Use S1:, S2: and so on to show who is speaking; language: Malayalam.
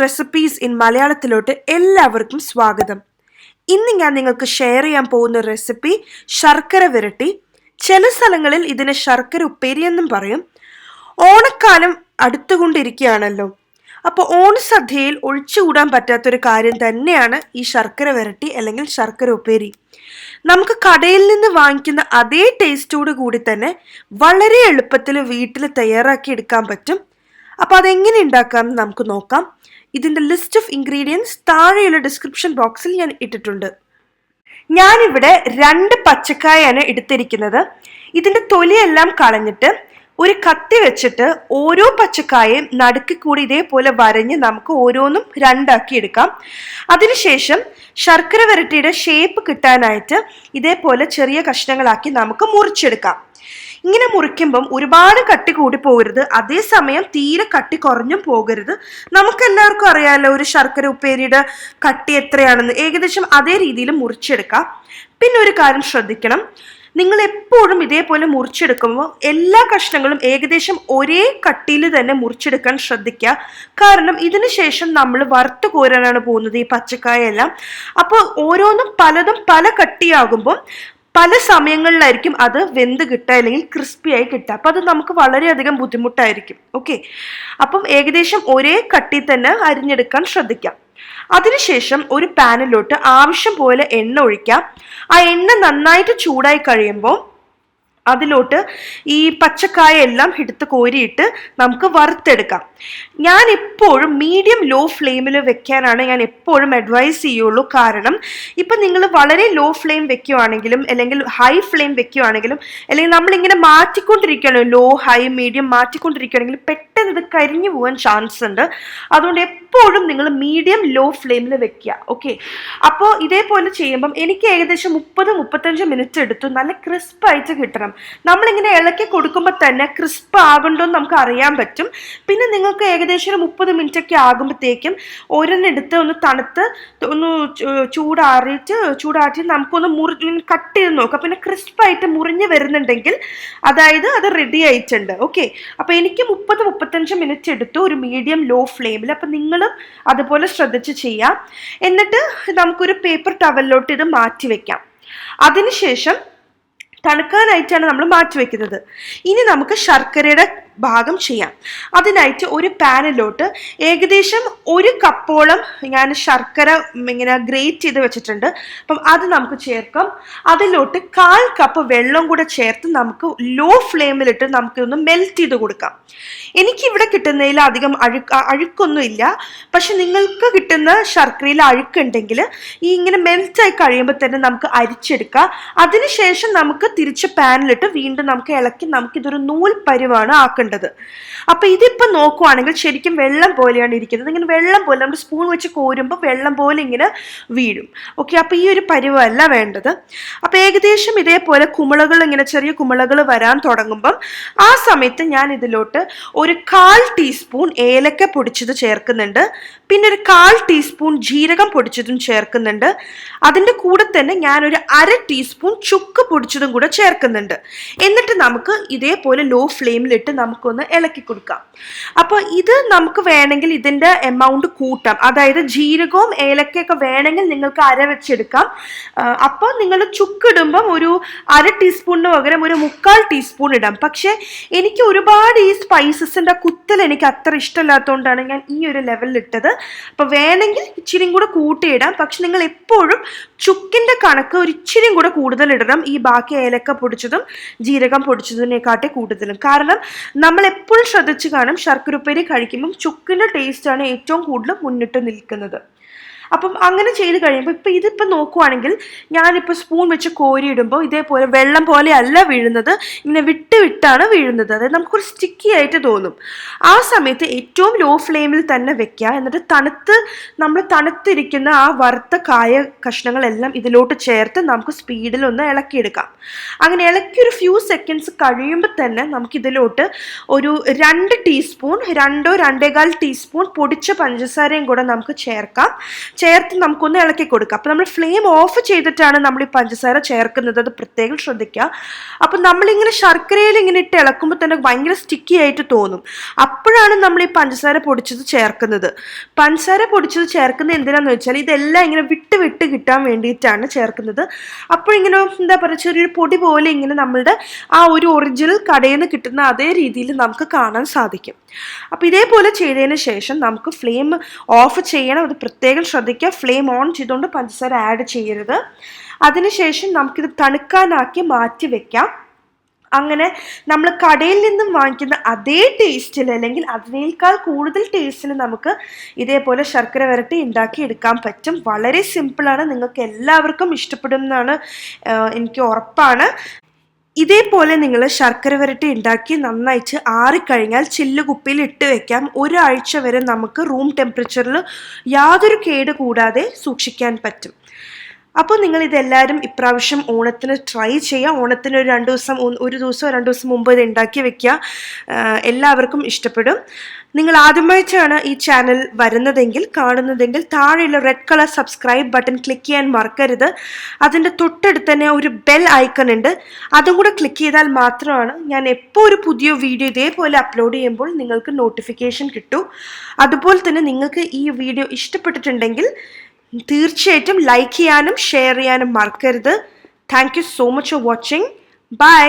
S1: റെസിപ്പീസ് ഇൻ മലയാളത്തിലോട്ട് എല്ലാവർക്കും സ്വാഗതം. ഇന്ന് ഞാൻ നിങ്ങൾക്ക് ഷെയർ ചെയ്യാൻ പോകുന്ന റെസിപ്പി ശർക്കര വിരട്ടി. ചില സ്ഥലങ്ങളിൽ ഇതിനെ ശർക്കര ഉപ്പേരി എന്നും പറയും. ഓണക്കാലം അടുത്തുകൊണ്ടിരിക്കുകയാണല്ലോ. അപ്പോൾ ഓണസദ്യയിൽ ഒഴിച്ചുകൂടാൻ പറ്റാത്തൊരു കാര്യം തന്നെയാണ് ഈ ശർക്കര വിരട്ടി അല്ലെങ്കിൽ ശർക്കര ഉപ്പേരി. നമുക്ക് കടയിൽ നിന്ന് വാങ്ങിക്കുന്ന അതേ ടേസ്റ്റോട് കൂടി തന്നെ വളരെ എളുപ്പത്തിൽ വീട്ടിൽ തയ്യാറാക്കി എടുക്കാൻ പറ്റും. അപ്പോൾ അതെങ്ങനെ ഉണ്ടാക്കാമെന്ന് നമുക്ക് നോക്കാം. ഇതിൻ്റെ ലിസ്റ്റ് ഓഫ് ഇൻഗ്രീഡിയൻസ് താഴെയുള്ള ഡിസ്ക്രിപ്ഷൻ ബോക്സിൽ ഞാൻ ഇട്ടിട്ടുണ്ട്. ഞാനിവിടെ 2 പച്ചക്കായാണ് എടുത്തിരിക്കുന്നത്. ഇതിൻ്റെ തൊലിയെല്ലാം കളഞ്ഞിട്ട് ഒരു കത്തി വെച്ചിട്ട് ഓരോ പച്ചക്കായയും നടുക്ക് കൂടി ഇതേപോലെ വരഞ്ഞ് നമുക്ക് ഓരോന്നും 2 ആക്കി എടുക്കാം. അതിനുശേഷം ശർക്കര വരട്ടിയുടെ ഷേപ്പ് കിട്ടാനായിട്ട് ഇതേപോലെ ചെറിയ കഷ്ണങ്ങളാക്കി നമുക്ക് മുറിച്ചെടുക്കാം. ഇങ്ങനെ മുറിക്കുമ്പം ഒരുപാട് കട്ടി കൂടി പോകരുത്, അതേസമയം തീരെ കട്ടി കുറഞ്ഞും പോകരുത്. നമുക്കെല്ലാവർക്കും അറിയാമല്ലോ ഒരു ശർക്കര ഉപ്പേരിയുടെ കട്ടി എത്രയാണെന്ന്. ഏകദേശം അതേ രീതിയിൽ മുറിച്ചെടുക്കാം. പിന്നെ ഒരു കാര്യം ശ്രദ്ധിക്കണം, നിങ്ങൾ എപ്പോഴും ഇതേപോലെ മുറിച്ചെടുക്കുമ്പോൾ എല്ലാ കഷ്ണങ്ങളും ഏകദേശം ഒരേ കട്ടിയിൽ തന്നെ മുറിച്ചെടുക്കാൻ ശ്രദ്ധിക്കുക. കാരണം ഇതിനു ശേഷം നമ്മൾ വറുത്ത് കോരാനാണ് പോകുന്നത് ഈ പച്ചക്കായെല്ലാം. അപ്പോൾ ഓരോന്നും പലതും പല കട്ടിയാകുമ്പോൾ പല സമയങ്ങളിലായിരിക്കും അത് വെന്ത് കിട്ടുക അല്ലെങ്കിൽ ക്രിസ്പി ആയി കിട്ടുക. അപ്പം അത് നമുക്ക് വളരെയധികം ബുദ്ധിമുട്ടായിരിക്കും. ഓക്കെ, അപ്പം ഏകദേശം ഒരേ കട്ടി തന്നെ അരിഞ്ഞെടുക്കാൻ ശ്രദ്ധിക്കാം. അതിനുശേഷം ഒരു പാനിലോട്ട് ആവശ്യം പോലെ എണ്ണ ഒഴിക്കാം. ആ എണ്ണ നന്നായിട്ട് ചൂടായി കഴിയുമ്പോൾ അതിലോട്ട് ഈ പച്ചക്കായ എല്ലാം എടുത്ത് കോരിയിട്ട് നമുക്ക് വറുത്തെടുക്കാം. ഞാൻ എപ്പോഴും മീഡിയം ലോ ഫ്ലെയിമിൽ വെക്കാനാണ് ഞാൻ എപ്പോഴും അഡ്വൈസ് ചെയ്യുള്ളൂ. കാരണം ഇപ്പം നിങ്ങൾ വളരെ ലോ ഫ്ലെയിം വെക്കുകയാണെങ്കിലും അല്ലെങ്കിൽ ഹൈ ഫ്ലെയിം വെക്കുകയാണെങ്കിലും അല്ലെങ്കിൽ നമ്മളിങ്ങനെ മാറ്റിക്കൊണ്ടിരിക്കുകയാണ്, ലോ ഹൈ മീഡിയം മാറ്റിക്കൊണ്ടിരിക്കുകയാണെങ്കിൽ പെട്ടെന്ന് ഇത് കരിഞ്ഞു പോകാൻ ചാൻസ് ഉണ്ട്. അതുകൊണ്ട് എപ്പോഴും നിങ്ങൾ മീഡിയം ലോ ഫ്ലെയിമിൽ വെക്കുക. ഓക്കെ, അപ്പോൾ ഇതേപോലെ ചെയ്യുമ്പം എനിക്ക് ഏകദേശം 30-35 മിനിറ്റ് എടുത്തു നല്ല ക്രിസ്പായിട്ട് കിട്ടണം. നമ്മളിങ്ങനെ ഇളക്കി കൊടുക്കുമ്പോൾ തന്നെ ക്രിസ്പ് ആകണ്ടോന്ന് നമുക്ക് അറിയാൻ പറ്റും. പിന്നെ നിങ്ങൾക്ക് ഏകദേശം ഒരു 30 മിനിറ്റ് ഒക്കെ ആകുമ്പോഴത്തേക്കും ഓരോന്നെടുത്ത് ഒന്ന് തണുത്ത് ഒന്ന് ചൂടാറ്റി നമുക്കൊന്ന് കട്ട് ചെയ്ത് നോക്കാം. പിന്നെ ക്രിസ്പായിട്ട് മുറിഞ്ഞ് വരുന്നുണ്ടെങ്കിൽ അതായത് അത് റെഡി ആയിട്ടുണ്ട്. ഓക്കെ, അപ്പോൾ എനിക്ക് 30-35 മിനിറ്റ് എടുത്തു ഒരു മീഡിയം ലോ ഫ്ലെയിമിൽ. അപ്പം നിങ്ങളും അതുപോലെ ശ്രദ്ധിച്ച് ചെയ്യാം. എന്നിട്ട് നമുക്കൊരു പേപ്പർ ടവലിലോട്ട് ഇത് മാറ്റി വെക്കാം. അതിനുശേഷം തണുക്കാനായിട്ടാണ് നമ്മൾ മാറ്റി വെക്കുന്നത്. ഇനി നമുക്ക് ശർക്കരയുടെ ഭാഗം ചെയ്യാം. അതിനായിട്ട് ഒരു പാനിലോട്ട് ഏകദേശം 1 കപ്പോളം ഞാൻ ശർക്കര ഇങ്ങനെ ഗ്രേറ്റ് ചെയ്ത് വെച്ചിട്ടുണ്ട്. അപ്പം അത് നമുക്ക് ചേർക്കാം. അതിലോട്ട് 1/4 കപ്പ് വെള്ളം കൂടെ ചേർത്ത് നമുക്ക് ലോ ഫ്ലെയിമിലിട്ട് നമുക്കൊന്ന് മെൽറ്റ് ചെയ്ത് കൊടുക്കാം. എനിക്കിവിടെ കിട്ടുന്നതിൽ അധികം അഴുക്കൊന്നും ഇല്ല. പക്ഷെ നിങ്ങൾക്ക് കിട്ടുന്ന ശർക്കരയിൽ അഴുക്കുണ്ടെങ്കിൽ ഈ ഇങ്ങനെ മെൽറ്റായി കഴിയുമ്പോൾ തന്നെ നമുക്ക് അരിച്ചെടുക്കാം. അതിനുശേഷം നമുക്ക് തിരിച്ച് പാനിലിട്ട് വീണ്ടും നമുക്ക് ഇളക്കി നമുക്കിതൊരു നൂൽ പരുവാണ് ആക്കേണ്ടത്. അപ്പൊ ഇതിപ്പോ നോക്കുവാണെങ്കിൽ ശരിക്കും വെള്ളം പോലെയാണ് ഇരിക്കുന്നത്. ഇങ്ങനെ വെള്ളം പോലെ നമ്മൾ സ്പൂൺ വെച്ച് കോരുമ്പോൾ വെള്ളം പോലെ ഇങ്ങനെ വീഴും. ഓക്കെ, അപ്പൊ ഈ ഒരു പരുവല്ല വേണ്ടത്. അപ്പൊ ഏകദേശം ഇതേപോലെ കുമിളകൾ ഇങ്ങനെ ചെറിയ കുമിളകൾ വരാൻ തുടങ്ങുമ്പം ആ സമയത്ത് ഞാൻ ഇതിലോട്ട് ഒരു 1/4 ടീസ്പൂൺ ഏലക്ക പൊടിച്ചത് ചേർക്കുന്നുണ്ട്. പിന്നെ ഒരു 1/4 ടീസ്പൂൺ ജീരകം പൊടിച്ചതും ചേർക്കുന്നുണ്ട്. അതിൻ്റെ കൂടെ തന്നെ ഞാനൊരു 1/2 ടീസ്പൂൺ ചുക്ക് പൊടിച്ചതും കൂടെ ചേർക്കുന്നുണ്ട്. എന്നിട്ട് നമുക്ക് ഇതേപോലെ ലോ ഫ്ലെയിമിലിട്ട് നമുക്കൊന്ന് ഇളക്കി കൊടുക്കാം. അപ്പോൾ ഇത് നമുക്ക് വേണമെങ്കിൽ ഇതിൻ്റെ എമൗണ്ട് കൂട്ടാം. അതായത് ജീരകവും ഏലക്കയൊക്കെ വേണമെങ്കിൽ നിങ്ങൾക്ക് 1/2 വെച്ചെടുക്കാം. അപ്പോൾ നിങ്ങൾ ചുക്കിടുമ്പം ഒരു 1/2 ടീസ്പൂണിന് പകരം ഒരു 3/4 ടീസ്പൂൺ ഇടാം. പക്ഷേ എനിക്ക് ഒരുപാട് ഈ സ്പൈസസിൻ്റെ കുത്തൽ എനിക്ക് അത്ര ഇഷ്ടമില്ലാത്തതുകൊണ്ടാണ് ഞാൻ ഈ ഒരു ലെവലിൽ ഇട്ടത്. അപ്പോൾ വേണമെങ്കിൽ ഇച്ചിരിയും കൂടെ കൂട്ടിയിടാം. പക്ഷെ നിങ്ങൾ എപ്പോഴും ചുക്കിൻ്റെ കണക്ക് ഒരു ഇച്ചിരിയും കൂടെ കൂടുതൽ ഇടണം, ഈ ബാക്കി ഏലക്ക പൊടിച്ചതും ജീരകം പൊടിച്ചതിനെക്കാട്ടി കൂടുതലും. കാരണം നമ്മൾ എപ്പോഴും ശ്രദ്ധിച്ച് കാണും ശർക്കര ഉപ്പേരി കഴിക്കുമ്പം ചുക്കിൻ്റെ ടേസ്റ്റാണ് ഏറ്റവും കൂടുതൽ മുന്നിട്ട് നിൽക്കുന്നത്. അപ്പം അങ്ങനെ ചെയ്ത് കഴിയുമ്പോൾ ഇതിപ്പോൾ നോക്കുവാണെങ്കിൽ ഞാനിപ്പോൾ സ്പൂൺ വെച്ച് കോരിയിടുമ്പോൾ ഇതേപോലെ വെള്ളം പോലെ അല്ല വീഴുന്നത്, ഇങ്ങനെ വിട്ടാണ് വീഴുന്നത്. അതായത് നമുക്കൊരു സ്റ്റിക്കി ആയിട്ട് തോന്നും. ആ സമയത്ത് ഏറ്റവും ലോ ഫ്ലെയിമിൽ തന്നെ വെക്കുക. എന്നിട്ട് നമ്മൾ തണുത്തിരിക്കുന്ന ആ വറുത്ത കായ കഷ്ണങ്ങളെല്ലാം ഇതിലോട്ട് ചേർത്ത് നമുക്ക് സ്പീഡിലൊന്ന് ഇളക്കിയെടുക്കാം. അങ്ങനെ ഇളക്കി ഒരു ഫ്യൂ സെക്കൻഡ്സ് കഴിയുമ്പോൾ തന്നെ നമുക്കിതിലോട്ട് ഒരു 2 ടീസ്പൂൺ 2-2.25 ടീസ്പൂൺ പൊടിച്ച പഞ്ചസാരയും കൂടെ നമുക്ക് ചേർക്കാം. ചേർത്ത് നമുക്കൊന്ന് ഇളക്കി കൊടുക്കാം. അപ്പോൾ നമ്മൾ ഫ്ലെയിം ഓഫ് ചെയ്തിട്ടാണ് നമ്മൾ ഈ പഞ്ചസാര ചേർക്കുന്നത്, അത് പ്രത്യേകം ശ്രദ്ധിക്കുക. അപ്പം നമ്മളിങ്ങനെ ശർക്കരയിൽ ഇങ്ങനെ ഇട്ട് ഇളക്കുമ്പോൾ തന്നെ ഭയങ്കര സ്റ്റിക്കി ആയിട്ട് തോന്നും. അപ്പോഴാണ് നമ്മൾ ഈ പഞ്ചസാര പൊടിച്ചത് ചേർക്കുന്നത്. പഞ്ചസാര പൊടിച്ചത് ചേർക്കുന്നത് എന്തിനാന്ന് വെച്ചാൽ ഇതെല്ലാം ഇങ്ങനെ വിട്ട് വിട്ട് കിട്ടാൻ വേണ്ടിയിട്ടാണ് ചേർക്കുന്നത്. അപ്പോഴിങ്ങനെ എന്താ പറയുക, ചെറിയൊരു പൊടി പോലെ ഇങ്ങനെ നമ്മളുടെ ആ ഒരു ഒറിജിനൽ കടയിൽ നിന്ന് കിട്ടുന്ന അതേ രീതിയിൽ നമുക്ക് കാണാൻ സാധിക്കും. അപ്പോൾ ഇതേപോലെ ചെയ്തതിന് ശേഷം നമുക്ക് ഫ്ലെയിം ഓഫ് ചെയ്യണം, അത് പ്രത്യേകം ശ്രദ്ധിക്കുക. ഫ്ലെയിം ഓൺ ചെയ്തുകൊണ്ട് പഞ്ചസാര ആഡ് ചെയ്യരുത്. അതിനുശേഷം നമുക്കിത് തണുക്കാനാക്കി മാറ്റി വെക്കാം. അങ്ങനെ നമ്മൾ കടയിൽ നിന്നും വാങ്ങിക്കുന്ന അതേ ടേസ്റ്റിൽ അല്ലെങ്കിൽ അതിനേക്കാൾ കൂടുതൽ ടേസ്റ്റിൽ നമുക്ക് ഇതേപോലെ ശർക്കര വരട്ടി ഉണ്ടാക്കി എടുക്കാൻ പറ്റും. വളരെ സിമ്പിളാണ്, നിങ്ങൾക്ക് എല്ലാവർക്കും ഇഷ്ടപ്പെടുമെന്നാണ് എനിക്ക് ഉറപ്പാണ്. ഇതേപോലെ നിങ്ങൾ ശർക്കര വരട്ടി ഉണ്ടാക്കി നന്നായിട്ട് ആറിക്കഴിഞ്ഞാൽ ചില്ല് കുപ്പിയിൽ ഇട്ട് വെക്കാം. ഒരാഴ്ച വരെ നമുക്ക് റൂം ടെമ്പറേച്ചറിൽ യാതൊരു കേട് കൂടാതെ സൂക്ഷിക്കാൻ പറ്റും. അപ്പോൾ നിങ്ങൾ ഇതെല്ലാവരും ഇപ്രാവശ്യം ഓണത്തിന് ട്രൈ ചെയ്യുക. ഓണത്തിന് ഒരു ദിവസമോ 2 ദിവസം മുമ്പ് ഇത് ഉണ്ടാക്കി വെക്കുക. എല്ലാവർക്കും ഇഷ്ടപ്പെടും. നിങ്ങൾ ആദ്യമായിട്ടാണ് ഈ ചാനൽ കാണുന്നതെങ്കിൽ താഴെയുള്ള red colour subscribe button click ചെയ്യാൻ മറക്കരുത്. അതിൻ്റെ തൊട്ടടുത്ത് തന്നെ ഒരു ബെൽ ഐക്കൺ ഉണ്ട്, അതും കൂടെ ക്ലിക്ക് ചെയ്താൽ മാത്രമാണ് ഞാൻ എപ്പോൾ ഒരു പുതിയ വീഡിയോ ഇതേപോലെ അപ്ലോഡ് ചെയ്യുമ്പോൾ നിങ്ങൾക്ക് നോട്ടിഫിക്കേഷൻ കിട്ടൂ. അതുപോലെ തന്നെ നിങ്ങൾക്ക് ഈ വീഡിയോ ഇഷ്ടപ്പെട്ടിട്ടുണ്ടെങ്കിൽ തീർച്ചയായിട്ടും ലൈക്ക് ചെയ്യാനും ഷെയർ ചെയ്യാനും മറക്കരുത്. Thank you so much for watching. By.